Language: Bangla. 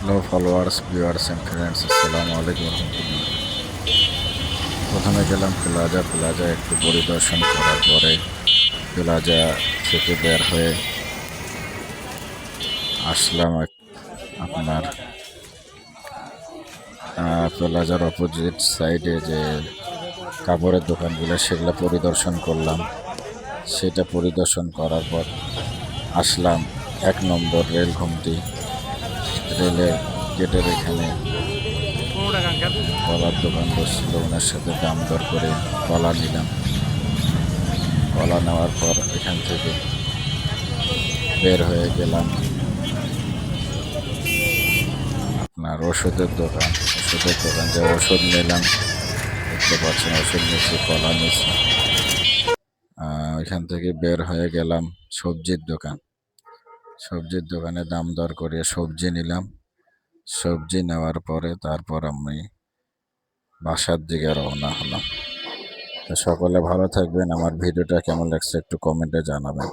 Hello followers, viewers and friends, আসসালামু আলাইকুম রহমতুল্লাহ। প্রথমে গেলাম প্লাজা একটু পরিদর্শন করার পরে প্লাজা থেকে বের হয়ে আসলাম আপনার প্লাজার অপোজিট সাইডে যে কাপড়ের দোকানগুলো সেগুলো পরিদর্শন করলাম। সেটা পরিদর্শন করার পর আসলাম 1 নম্বর রেল ঘুমটি, রেলের গেটের এখানে কলার দোকান বসছিল, ওনার সাথে দাম দর করে কলা নিলাম। কলা নেওয়ার পর এখান থেকে বের হয়ে গেলাম আপনার ওষুধের দোকান যে ওষুধ নিলাম, দেখতে পাচ্ছেন ওষুধ নিচ্ছি, কলা নিচ্ছি। ওইখান থেকে বের হয়ে গেলাম সবজির দোকানে দাম দর করে সবজি নিলাম। সবজি নেওয়ার পরে তারপর আমি বাসার দিকে রওনা হলাম। তো সকলে ভালো থাকবেন। আমার ভিডিওটা কেমন লাগছে একটু কমেন্টে জানাবেন।